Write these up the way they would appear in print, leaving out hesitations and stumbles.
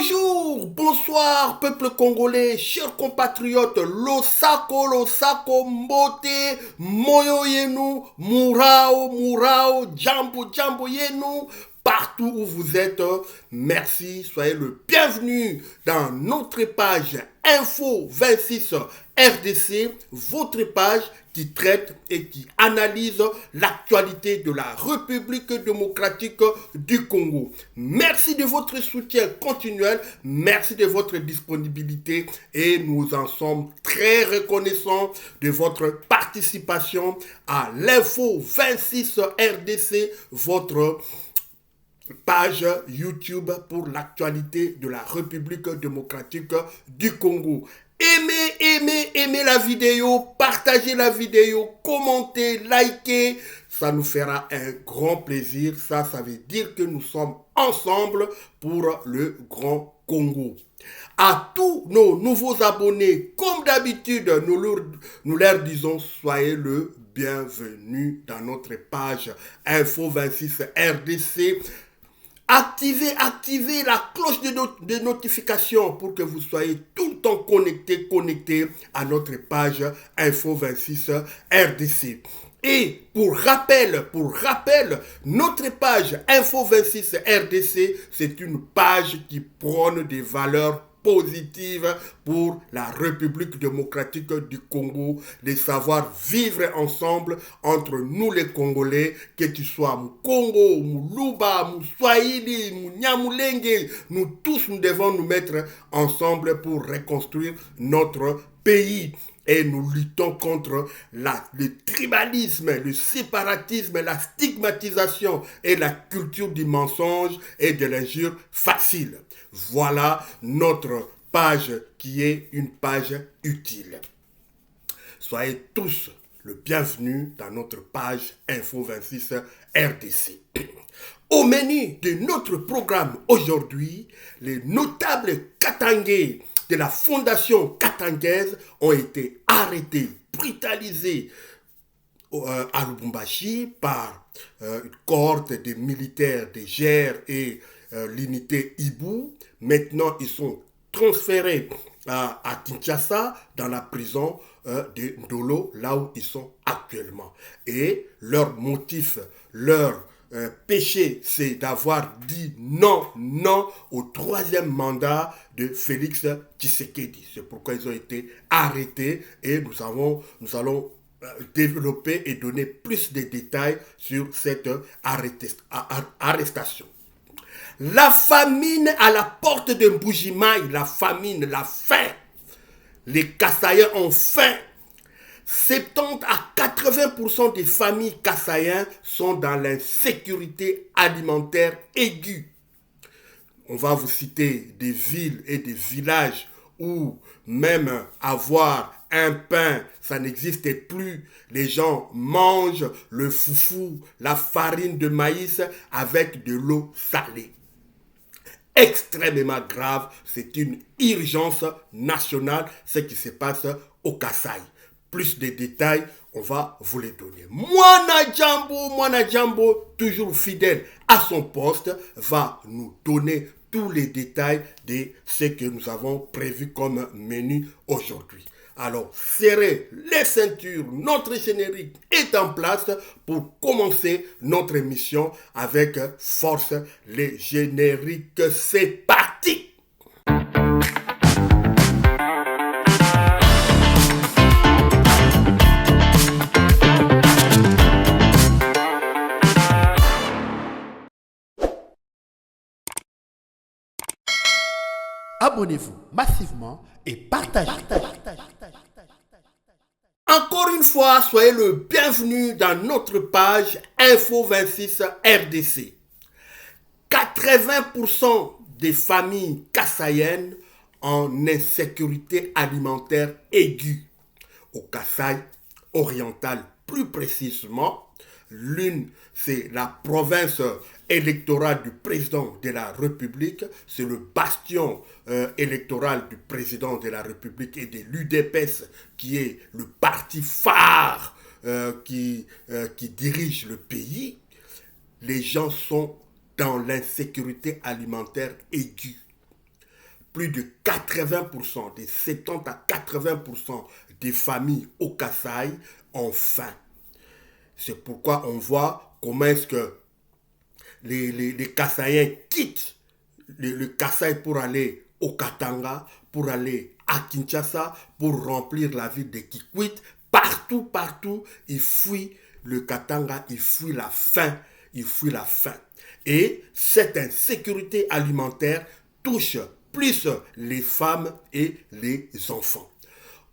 Bonjour, bonsoir, peuple congolais, chers compatriotes, Losako, Mbote, Moyo Yenu, Murao, Jambo Yenu, partout où vous êtes, merci, soyez le bienvenu dans notre page Info 26 RDC, votre page qui traite et qui analyse l'actualité de la République démocratique du Congo. Merci de votre soutien continuel, merci de votre disponibilité et nous en sommes très reconnaissants de votre participation à l'Info 26 RDC, votre page YouTube pour l'actualité de la République démocratique du Congo. Aimez la vidéo, partagez la vidéo, commentez, likez. Ça nous fera un grand plaisir. Ça veut dire que nous sommes ensemble pour le Grand Congo. À tous nos nouveaux abonnés, comme d'habitude, nous leur disons soyez le bienvenu dans notre page Info 26 RDC. Activez la cloche de notification pour que vous soyez tout le temps connecté à notre page Info 26 RDC. Et pour rappel, notre page Info 26 RDC, c'est une page qui prône des valeurs positive pour la République démocratique du Congo, de savoir vivre ensemble entre nous les Congolais, que tu sois Congo, Luba, Swahili, Nyamulenge, nous tous nous devons nous mettre ensemble pour reconstruire notre pays. Et nous luttons contre le tribalisme, le séparatisme, la stigmatisation et la culture du mensonge et de l'injure facile. Voilà notre page qui est une page utile. Soyez tous le bienvenu dans notre page Info 26 RDC. Au menu de notre programme aujourd'hui, les notables katangais de la fondation katangaise ont été arrêtés, brutalisés à Lubumbashi par une cohorte de militaires de GER et l'unité Ibu. Maintenant, ils sont transférés à Kinshasa, dans la prison de Ndolo, là où ils sont actuellement. Et leur motif, leur péché, c'est d'avoir dit non au troisième mandat de Félix Tshisekedi. C'est pourquoi ils ont été arrêtés et nous allons développer et donner plus de détails sur cette arrestation. La famine à la porte de Mbujimaï, la famine, la faim. Les Kassaïens ont faim. 70 à 80% des familles kassaïennes sont dans l'insécurité alimentaire aiguë. On va vous citer des villes et des villages où même avoir un pain, ça n'existait plus. Les gens mangent le foufou, la farine de maïs avec de l'eau salée. Extrêmement grave, c'est une urgence nationale ce qui se passe au Kasaï. Plus de détails, on va vous les donner. Mwana Jambo, toujours fidèle à son poste, va nous donner tous les détails de ce que nous avons prévu comme menu aujourd'hui. Alors, serrez les ceintures, notre générique est en place pour commencer notre émission avec force. Les génériques, c'est parti! Abonnez-vous massivement et partagez. Encore une fois, soyez le bienvenu dans notre page Info 26 RDC. 80% des familles kassaïennes en insécurité alimentaire aiguë. Au Kasaï oriental plus précisément, l'une, c'est la province électorale du président de la République, c'est le bastion électoral du président de la République et de l'UDPS qui est le parti phare qui dirige le pays. Les gens sont dans l'insécurité alimentaire aiguë. plus de 80%, de 70 à 80% des familles au Kasaï ont faim. C'est pourquoi on voit comment est-ce que les Kasaïens quittent le Kasaï pour aller au Katanga, pour aller à Kinshasa, pour remplir la ville de Kikwit. Partout, ils fuient le Katanga, ils fuient la faim, ils fuient la faim. Et cette insécurité alimentaire touche plus les femmes et les enfants.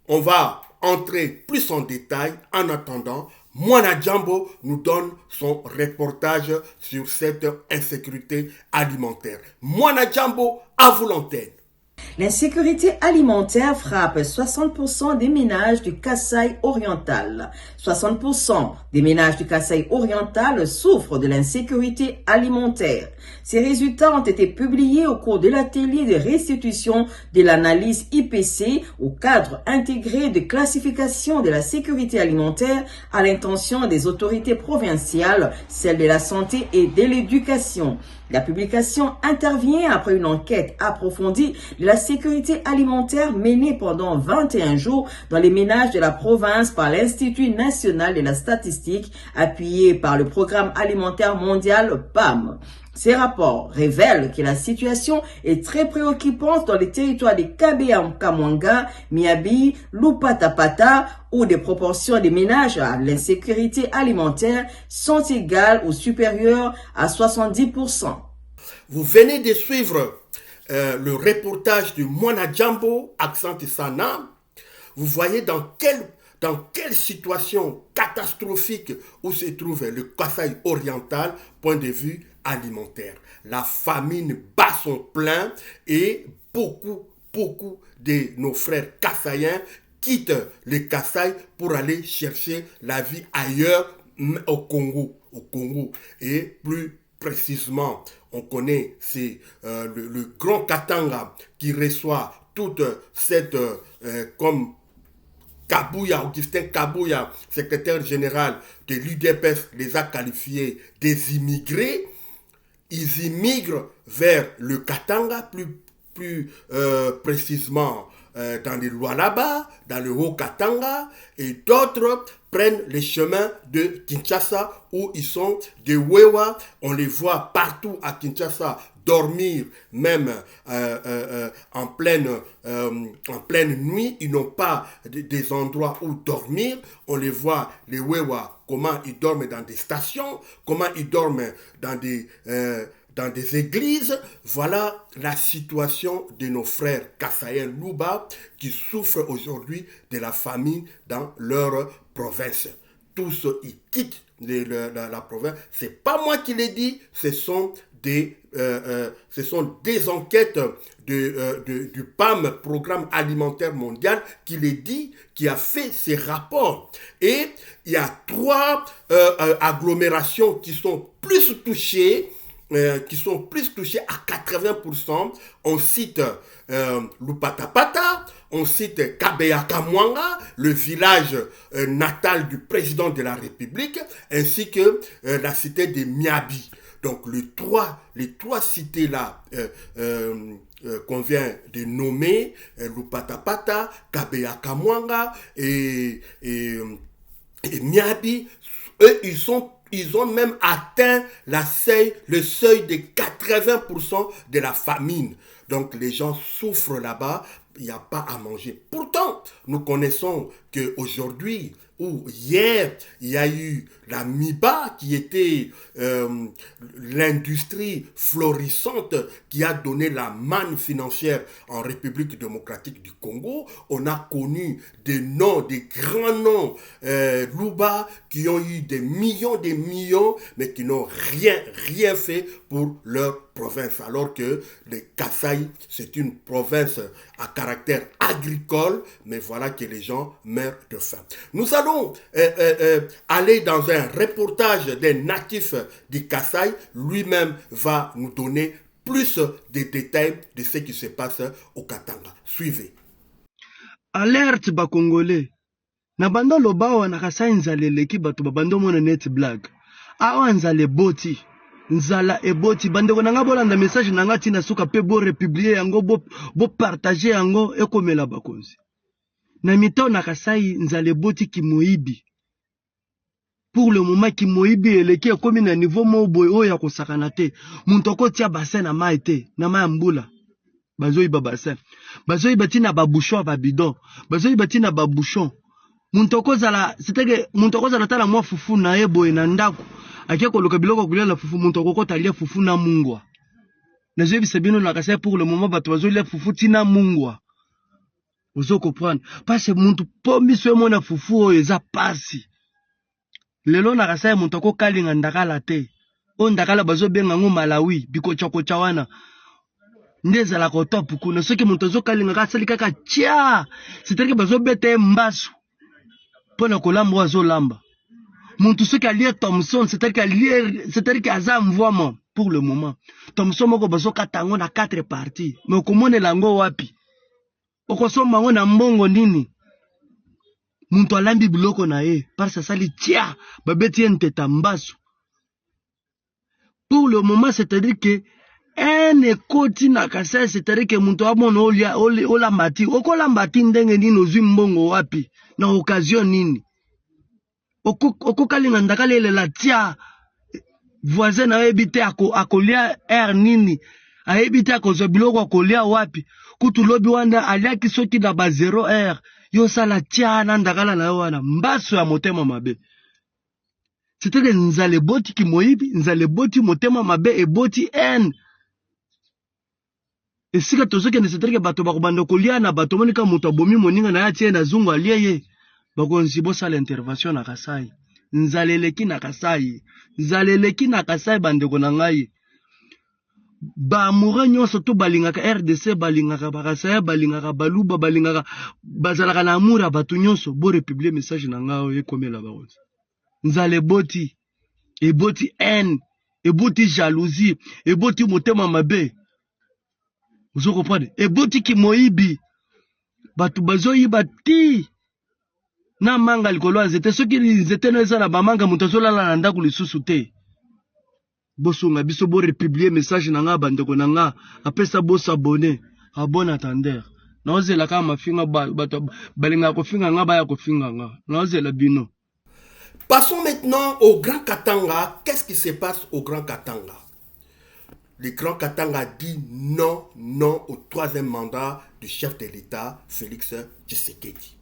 On va entrer plus en détail. En attendant, Moana Djambo nous donne son reportage sur cette insécurité alimentaire. Moana Djambo, à vous l'antenne. L'insécurité alimentaire frappe 60% des ménages du Kasaï oriental. 60% des ménages du Kasaï oriental souffrent de l'insécurité alimentaire. Ces résultats ont été publiés au cours de l'atelier de restitution de l'analyse IPC au cadre intégré de classification de la sécurité alimentaire à l'intention des autorités provinciales, celles de la santé et de l'éducation. La publication intervient après une enquête approfondie de la sécurité alimentaire menée pendant 21 jours dans les ménages de la province par l'Institut national de la statistique appuyé par le Programme alimentaire mondial PAM. Ces rapports révèlent que la situation est très préoccupante dans les territoires de Kabea-Kamwanga, Miabi, Lupatapata, où des proportions des ménages à l'insécurité alimentaire sont égales ou supérieures à 70%. Vous venez de suivre le reportage de Moana Djambo, accent Sana. Vous voyez dans quelle situation catastrophique où se trouve le Kasaï oriental, point de vue alimentaire. La famine bat son plein et beaucoup de nos frères kassaïens quittent le Kasaï pour aller chercher la vie ailleurs au Congo. Et plus précisément, on connaît, c'est le Grand Katanga qui reçoit toute cette, comme Kabouya, Augustin Kabouya, secrétaire général de l'UDPS, les a qualifiés des immigrés. Ils immigrent vers le Katanga, plus précisément dans les Lualaba, dans le Haut-Katanga, et d'autres prennent les chemins de Kinshasa où ils sont des Wewa. On les voit partout à Kinshasa dormir, même en pleine nuit. Ils n'ont pas des endroits où dormir. On les voit, les Wewa, comment ils dorment dans des stations, comment ils dorment dans des églises. Voilà la situation de nos frères kassaïens Louba qui souffrent aujourd'hui de la famine dans leur province. Tous ils quittent la province. C'est pas moi qui l'ai dit, ce sont des enquêtes du PAM, Programme alimentaire mondial, qui les dit, qui a fait ces rapports. Et il y a 3 agglomérations qui sont plus touchées à 80%. On cite Lupatapata, on cite Kabea-Kamwanga, le village natal du président de la République, ainsi que la cité de Miabi. Donc les trois cités-là qu'on vient de nommer, Lupatapata, Kabea-Kamwanga et Miabi, eux, ils ont même atteint le seuil de 80% de la famine. Donc les gens souffrent là-bas, il n'y a pas à manger. Pourtant, nous connaissons qu'aujourd'hui, ou hier, il y a eu la MIBA qui était l'industrie florissante qui a donné la manne financière en République démocratique du Congo. On a connu des grands noms, Louba, qui ont eu des millions, mais qui n'ont rien fait pour leur province. Alors que le Kasaï, c'est une province à caractère agricole, mais voilà que les gens meurent de faim. Nous allons aller dans un reportage des natifs du Kasaï. Lui-même va nous donner plus de détails de ce qui se passe au Katanga. Suivez. Alerte ba Congolais. Na banda lobawa na Kasai nzale leki bato babando mona net blague. Awa nzale boti. nzala eboti bandeko nanga bolanda message nanga tina suka pe bo republier yango bo partager yango ekomela bakonzi na mito na Kasai nzala eboti ki moyibi pour le moment ki moyibi eleki ekomi na niveau mo boy oya kosakana te muntu ko tia bassin na mai te na mai mbula bazoi ba bassin bazoi batina ba bouchon ba bidon bazoi batina ba bouchon muntu ko zala c'était muntu ko zala tala mwa fufu na ebo na ndako akia koluka biloko kulia la fufu muntu ko talia fufu na mungwa na je bisabino na Kasai pour le moment bato bazoi la fufu tina mungwa ozo comprendre parce que muntu pomi so mona fufu o eza pasi lelo na Kasai muntu ko kalinga ndakala te o ndakala bazo benga ngo Malawi biko chokocha wana ndeza la ko top kuna soki muntu zo kalinga ka sali kaka tia c'est-à-dire que bazo bete mbasu pona kolamba wazo lamba muntu soki alie Thomson c'est-à-dire que aza mvoimo pour le moment Thomson moko bazo katango na 4 parties mais komone lango wapi okosoma ngo na mbongo nini muntu alambi biloko na ye parce sali tia babeti enteta mbasu pour le moment c'est-à-dire que un ekoti na Kasai c'est-à-dire que muntu amona ola mati okola mbati ndenge nini ozwi mbongo wapi na occasion nini okokalinga ndakala elela tia voisin na ebite akolia air nini aebite akozwa biloko akolia wapi kutu lobi wanda aliaki soki na ba 0 air yo sala tia na ndakala na yo wana mbaso ya motema mabe c'est-à-dire nzale boti ki moyibi nzale boti motema mabe eboti en esika tozoke ne c'est-à-dire bato bakobanda kolia na bato monika moto abomi moninga na ya tie na zungu alieye bakonzi bosala intervention na Kasai nzaleleki na Kasai nzaleleki na Kasai bandeko na ngai ba amoureux nyonso to balingaka RDC balingaka bakasaya balingaka baluba balingaka bazalaka na amour bato nyonso bo republier message na ngao ekomela bakonzi nzale boti eboti haine eboti jalousie eboti motema mabe ozo comprendre eboti ki moyibi bato bazoyiba ti na manga likolo azete soki nzete no eza na bamanga moto azolala na ndako lisusu te bosunga biso bo republier message na nga bandeko na nga apesa bo s'abonner a bon attendeur na ozela kama mafinga bato balinga kofinga nga baya kofinga nga na ozela bino. Passons maintenant au Grand Katanga. Qu'est-ce qui se passe au Grand Katanga? Le Grand Katanga dit non au troisième mandat du chef de l'État, Félix Tshisekedi.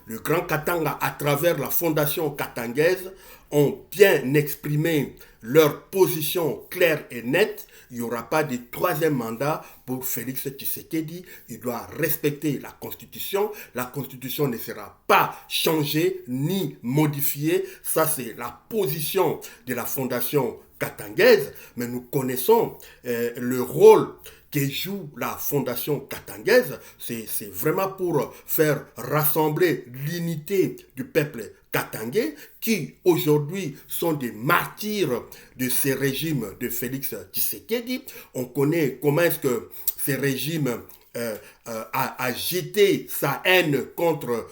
Le Grand Katanga, à travers la fondation katangaise, ont bien exprimé leur position claire et nette. Il n'y aura pas de troisième mandat pour Félix Tshisekedi. Il doit respecter la Constitution. La Constitution ne sera pas changée ni modifiée. Ça, c'est la position de la fondation katangaise. Mais nous connaissons le rôle que joue la fondation katangaise. C'est vraiment pour faire rassembler l'unité du peuple katangais qui aujourd'hui sont des martyrs de ces régimes de Félix Tshisekedi. On connaît comment est-ce que ces régimes a jeté sa haine contre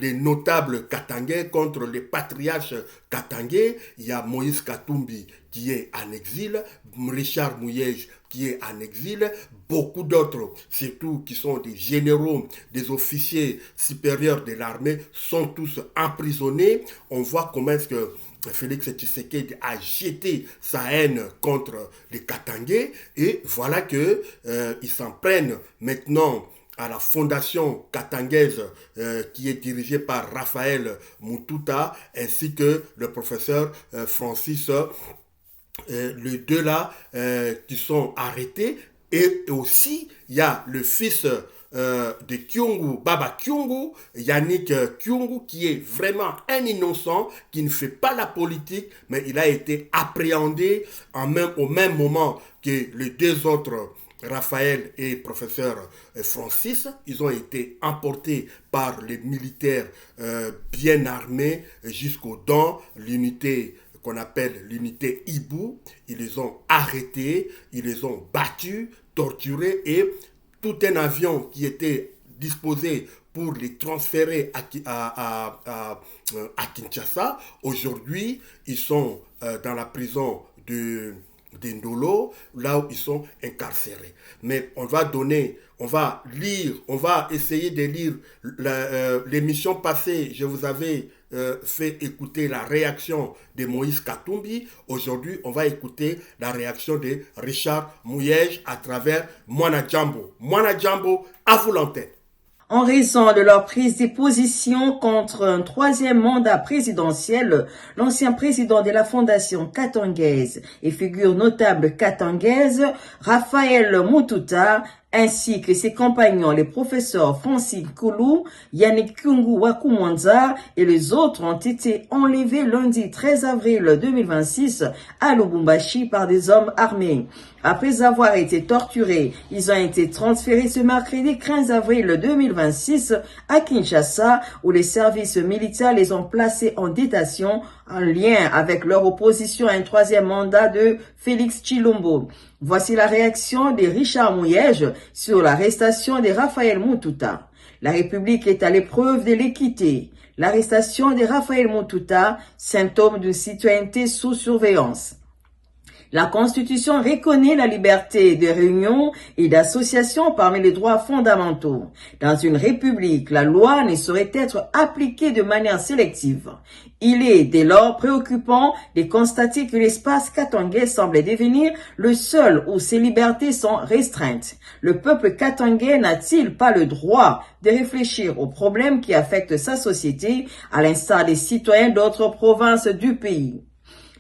les notables katangais, contre les patriarches katangais. Il y a Moïse Katumbi qui est en exil, Richard Mouyej qui est en exil, beaucoup d'autres, surtout qui sont des généraux, des officiers supérieurs de l'armée, sont tous emprisonnés. On voit comment est-ce que Félix Tshisekedi a jeté sa haine contre les Katangais et voilà que ils s'en prennent maintenant à la fondation katangaise qui est dirigée par Raphaël Mututa ainsi que le professeur Francis, les deux là qui sont arrêtés. Et aussi il y a le fils de Kyungu, Baba Kyungu, Yannick Kyungu, qui est vraiment un innocent, qui ne fait pas la politique, mais il a été appréhendé au même moment que les deux autres, Raphaël et professeur Francis. Ils ont été emportés par les militaires bien armés jusqu'aux dents, l'unité qu'on appelle l'unité Ibu. Ils les ont arrêtés, ils les ont battus, torturés et tout un avion qui était disposé pour les transférer à Kinshasa. Aujourd'hui, ils sont dans la prison de d'Indolo, là où ils sont incarcérés. Mais on va lire, on va essayer de lire l'émission passée. Je vous avais fait écouter la réaction de Moïse Katumbi. Aujourd'hui, on va écouter la réaction de Richard Mouyej à travers Mwana Djambo. Mwana Djambo, à vous l'antenne. En raison de leur prise de position contre un troisième mandat présidentiel, l'ancien président de la Fondation katangaise et figure notable katangaise, Raphaël Mututa, ainsi que ses compagnons, les professeurs Francine Koulou, Yannick Kungu Wakumwanza et les autres ont été enlevés lundi 13 avril 2026 à Lubumbashi par des hommes armés. Après avoir été torturés, ils ont été transférés ce mercredi 15 avril 2026 à Kinshasa, où les services militaires les ont placés en détention en lien avec leur opposition à un troisième mandat de Félix Tshilombo. Voici la réaction de Richard Mouyej sur l'arrestation de Raphaël Mututa. La République est à l'épreuve de l'équité. L'arrestation de Raphaël Mututa, symptôme d'une citoyenneté sous surveillance. La Constitution reconnaît la liberté de réunion et d'association parmi les droits fondamentaux. Dans une république, la loi ne saurait être appliquée de manière sélective. Il est dès lors préoccupant de constater que l'espace katangais semble devenir le seul où ces libertés sont restreintes. Le peuple katangais n'a-t-il pas le droit de réfléchir aux problèmes qui affectent sa société, à l'instar des citoyens d'autres provinces du pays?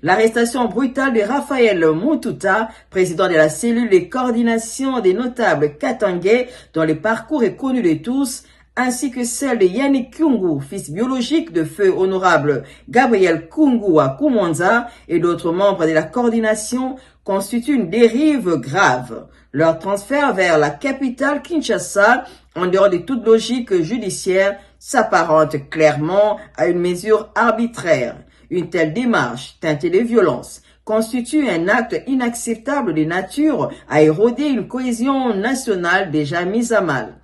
L'arrestation brutale de Raphaël Mututa, président de la cellule de coordination des notables katangais, dont le parcours est connu de tous, ainsi que celle de Yannick Kungu, fils biologique de feu honorable Gabriel Kungu Wakumwanza et d'autres membres de la coordination, constituent une dérive grave. Leur transfert vers la capitale Kinshasa, en dehors de toute logique judiciaire, s'apparente clairement à une mesure arbitraire. Une telle démarche, teintée de violence, constitue un acte inacceptable de nature à éroder une cohésion nationale déjà mise à mal.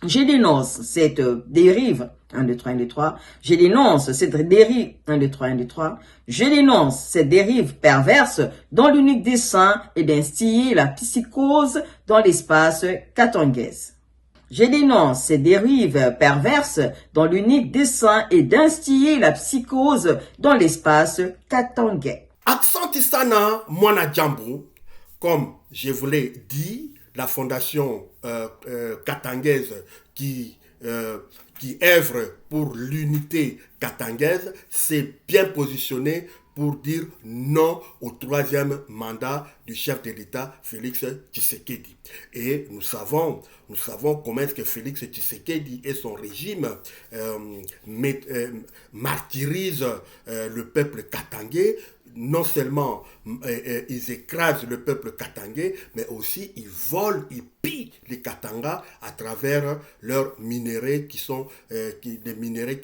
Je dénonce cette dérive, 1, 2, 3, 1, 2, 3, je dénonce cette dérive, 1, 2, 3, 1, 2, 3, je dénonce cette dérive perverse dont l'unique dessein est d'instiller la psychose dans l'espace katangaise. Je dénonce ces dérives perverses dont l'unique dessein est d'instiller la psychose dans l'espace katangais. Aksanti sana Mwana Djambo, comme je vous l'ai dit, la fondation katangaise qui œuvre pour l'unité katangaise s'est bien positionnée pour dire non au troisième mandat du chef de l'État, Félix Tshisekedi. Et nous savons comment est-ce que Félix Tshisekedi et son régime martyrisent le peuple katangais. Non seulement ils écrasent le peuple katangais, mais aussi ils volent, ils pillent les Katangas à travers leurs minéraux qui sont des minéraux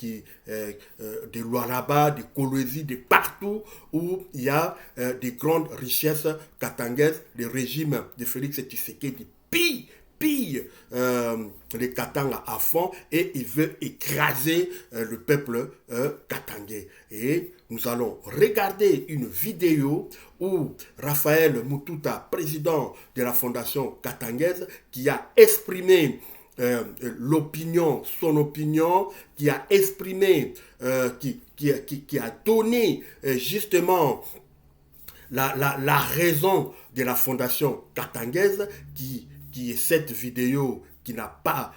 de Lualaba, de Kolwezi, de partout où il y a des grandes richesses katangaises. Le régime de Félix Tshisekedi pille les Katanga à fond et il veut écraser le peuple katangais. Et nous allons regarder une vidéo où Raphaël Mututa, président de la fondation katangaise, qui a exprimé son opinion, qui a exprimé, qui a donné justement la raison de la fondation katangaise, qui est cette vidéo qui n'a pas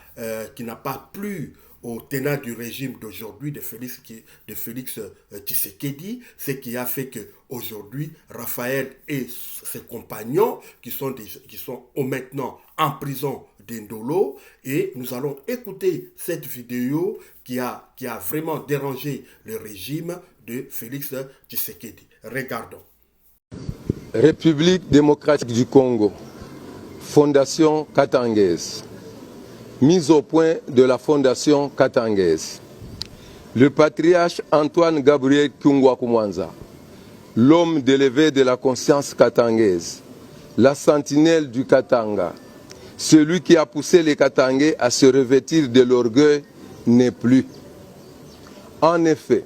plu au tenant du régime d'aujourd'hui de Félix Tshisekedi, ce qui a fait que aujourd'hui Raphaël et ses compagnons qui sont maintenant en prison d'Indolo, et nous allons écouter cette vidéo qui a vraiment dérangé le régime de Félix Tshisekedi. Regardons. République démocratique du Congo. Fondation katangaise. Mise au point de la fondation katangaise. Le patriarche Antoine Gabriel Kungu Wakumwanza, l'homme d'élevé de la conscience katangaise, la sentinelle du Katanga, celui qui a poussé les Katangais à se revêtir de l'orgueil, n'est plus. En effet,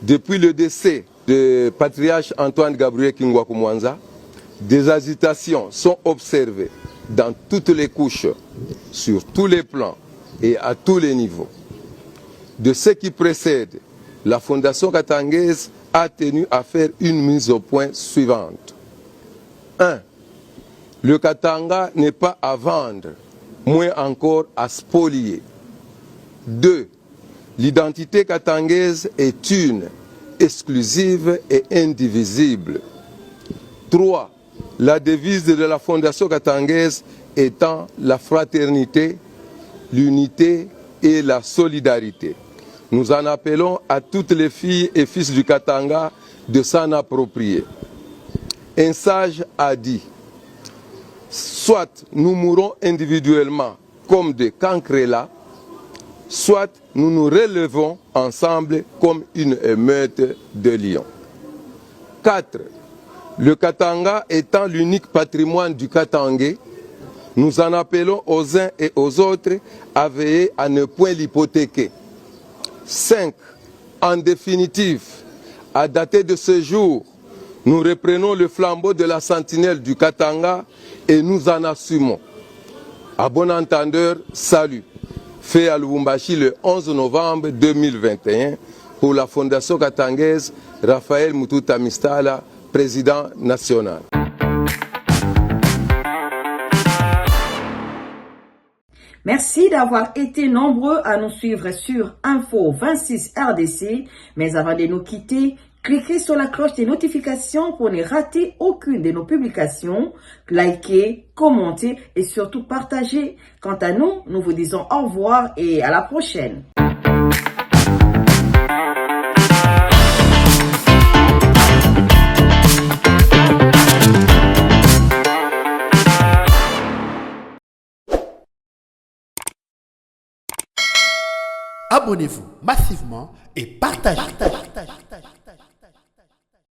depuis le décès du patriarche Antoine Gabriel Kungu Wakumwanza, Des agitations sont observées dans toutes les couches, sur tous les plans et à tous les niveaux. De ce qui précède, la Fondation Katanguese a tenu à faire une mise au point suivante. 1. Le Katanga n'est pas à vendre, moins encore à spolier. 2. L'identité katangaise est une, exclusive et indivisible. 3. La devise de la Fondation Katangaise étant la fraternité, l'unité et la solidarité. Nous en appelons à toutes les filles et fils du Katanga de s'en approprier. Un sage a dit, soit nous mourons individuellement comme des cancrelats, soit nous nous relevons ensemble comme une émeute de lions. 4. Le Katanga étant l'unique patrimoine du Katangais, nous en appelons aux uns et aux autres à veiller à ne point l'hypothéquer. 5. En définitive, à dater de ce jour, nous reprenons le flambeau de la sentinelle du Katanga et nous en assumons. À bon entendeur, salut. Fait à Lubumbashi le 11 novembre 2021 pour la Fondation Katangaise, Raphaël Mututa Mistala, président national. Merci d'avoir été nombreux à nous suivre sur Info 26 RDC. Mais avant de nous quitter, cliquez sur la cloche des notifications pour ne rater aucune de nos publications. Likez, commentez et surtout partagez. Quant à nous, nous vous disons au revoir et à la prochaine. Abonnez-vous massivement et partagez.